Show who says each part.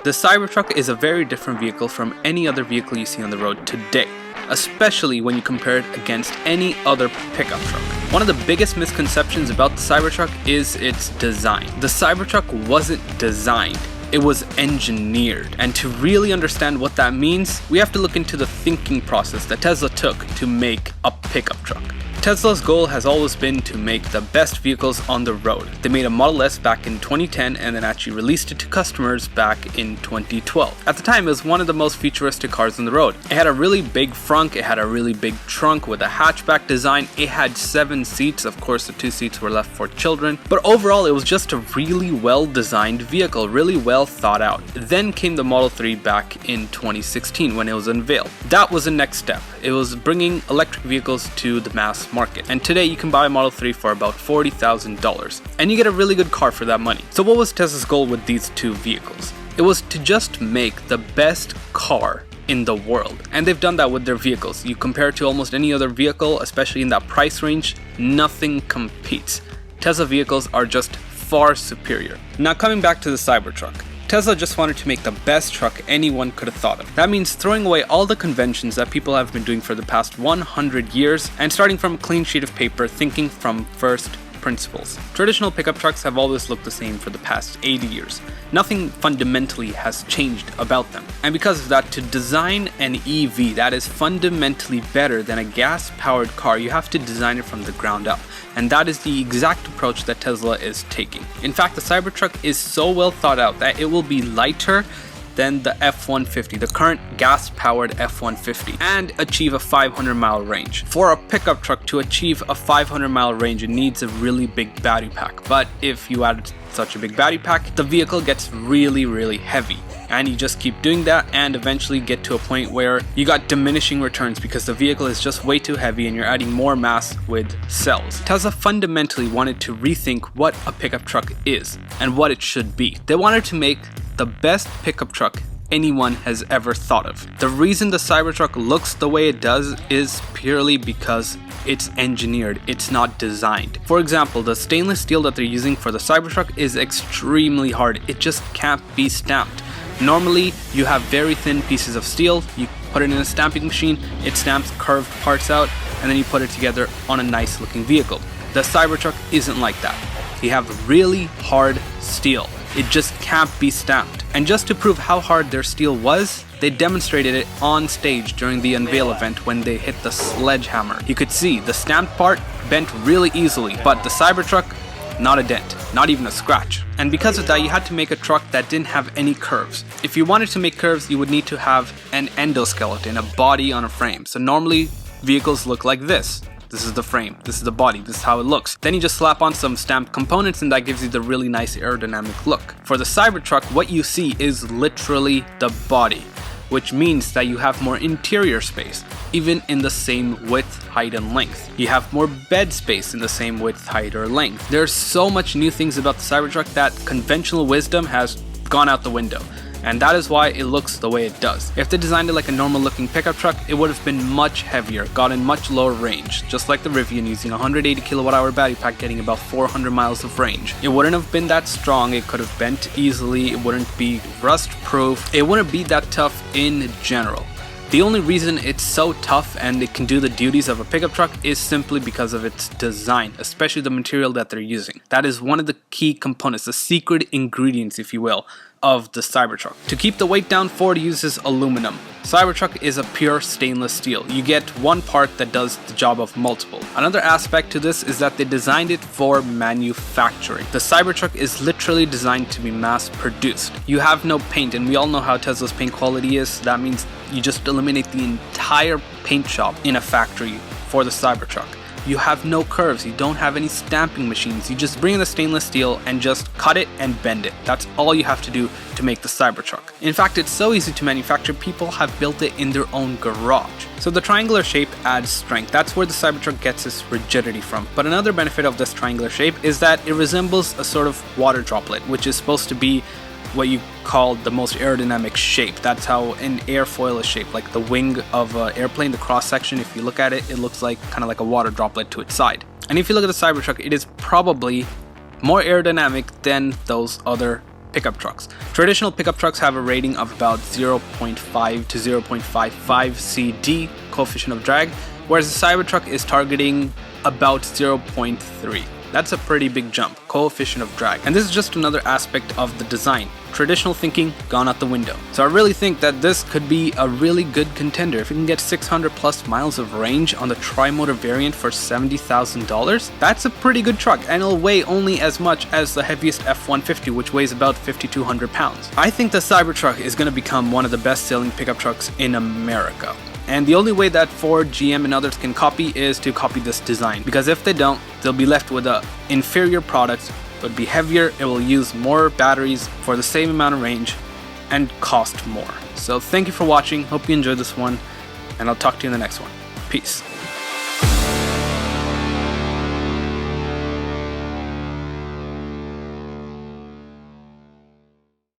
Speaker 1: The Cybertruck is a very different vehicle from any other vehicle you see on the road today, especially when you compare it against any other pickup truck. One of the biggest misconceptions about the Cybertruck is its design. The Cybertruck wasn't designed, it was engineered. And to really understand what that means, we have to look into the thinking process that Tesla took to make a pickup truck. Tesla's goal has always been to make the best vehicles on the road. They made a Model S back in 2010 and then actually released it to customers back in 2012. At the time, it was one of the most futuristic cars on the road. It had a really big frunk, it had a really big trunk with a hatchback design, it had 7 seats, of course the 2 seats were left for children, but overall it was just a really well designed vehicle, really well thought out. Then came the Model 3 back in 2016 when it was unveiled. That was the next step. It was bringing electric vehicles to the mass market. And today you can buy a Model 3 for about $40,000 and you get a really good car for that money. So what was Tesla's goal with these two vehicles? It was to just make the best car in the world. And they've done that with their vehicles. You compare it to almost any other vehicle, especially in that price range, nothing competes. Tesla vehicles are just far superior. Now coming back to the Cybertruck. Tesla just wanted to make the best truck anyone could have thought of. That means throwing away all the conventions that people have been doing for the past 100 years and starting from a clean sheet of paper, thinking from first principles. Traditional pickup trucks have always looked the same for the past 80 years. Nothing fundamentally has changed about them. And because of that, to design an EV that is fundamentally better than a gas-powered car, you have to design it from the ground up. And that is the exact approach that Tesla is taking. In fact, the Cybertruck is so well thought out that it will be lighter than the F-150, the current gas-powered F-150, and achieve a 500-mile range. For a pickup truck to achieve a 500-mile range, it needs a really big battery pack. But if you add such a big battery pack, the vehicle gets really heavy. And you just keep doing that and eventually get to a point where you got diminishing returns because the vehicle is just way too heavy and you're adding more mass with cells. Tesla fundamentally wanted to rethink what a pickup truck is and what it should be. They wanted to make the best pickup truck anyone has ever thought of. The reason the Cybertruck looks the way it does is purely because it's engineered, it's not designed. For example, the stainless steel that they're using for the Cybertruck is extremely hard. It just can't be stamped. Normally, you have very thin pieces of steel, you put it in a stamping machine, it stamps curved parts out, and then you put it together on a nice looking vehicle. The Cybertruck isn't like that. You have really hard steel. It just can't be stamped. And just to prove how hard their steel was, they demonstrated it on stage during the unveil event when they hit the sledgehammer. You could see the stamped part bent really easily, but the Cybertruck, not a dent, not even a scratch. And because of that, you had to make a truck that didn't have any curves. If you wanted to make curves, you would need to have an endoskeleton, a body on a frame. So normally, vehicles look like this. This is the frame, this is the body, this is how it looks. Then you just slap on some stamped components and that gives you the really nice aerodynamic look. For the Cybertruck, what you see is literally the body, which means that you have more interior space, even in the same width, height, and length. You have more bed space in the same width, height, or length. There's so much new things about the Cybertruck that conventional wisdom has gone out the window. And that is why it looks the way it does. If they designed it like a normal looking pickup truck, it would have been much heavier, gotten much lower range, just like the Rivian using a 180 kilowatt hour battery pack getting about 400 miles of range. It wouldn't have been that strong, it could have bent easily, it wouldn't be rust proof, it wouldn't be that tough in general. The only reason it's so tough and it can do the duties of a pickup truck is simply because of its design, especially the material that they're using. That is one of the key components, the secret ingredients, if you will, of the Cybertruck. To keep the weight down, Ford uses aluminum. Cybertruck is a pure stainless steel. You get one part that does the job of multiple. Another aspect to this is that they designed it for manufacturing. The Cybertruck is literally designed to be mass produced. You have no paint, and we all know how Tesla's paint quality is. That means you just eliminate the entire paint shop in a factory for the Cybertruck. You have no curves, you don't have any stamping machines, you just bring in the stainless steel and just cut it and bend it. That's all you have to do to make the Cybertruck. In fact, it's so easy to manufacture, people have built it in their own garage. So the triangular shape adds strength. That's where the Cybertruck gets its rigidity from. But another benefit of this triangular shape is that it resembles a sort of water droplet, which is supposed to be what you call the most aerodynamic shape. That's how an airfoil is shaped, like the wing of an airplane, the cross section. If you look at it, it looks like kind of like a water droplet to its side. And if you look at the Cybertruck, it is probably more aerodynamic than those other pickup trucks. Traditional pickup trucks have a rating of about 0.5 to 0.55 CD coefficient of drag, whereas the Cybertruck is targeting about 0.3. That's a pretty big jump, coefficient of drag. And this is just another aspect of the design. Traditional thinking gone out the window. So I really think that this could be a really good contender. If you can get 600 plus miles of range on the tri-motor variant for $70,000, that's a pretty good truck, and it'll weigh only as much as the heaviest F-150, which weighs about 5,200 pounds. I think the Cybertruck is going to become one of the best-selling pickup trucks in America. And the only way that Ford, GM, and others can copy is to copy this design. Because if they don't, they'll be left with an inferior product. It would be heavier, it will use more batteries for the same amount of range, and cost more. So thank you for watching, hope you enjoyed this one, and I'll talk to you in the next one. Peace.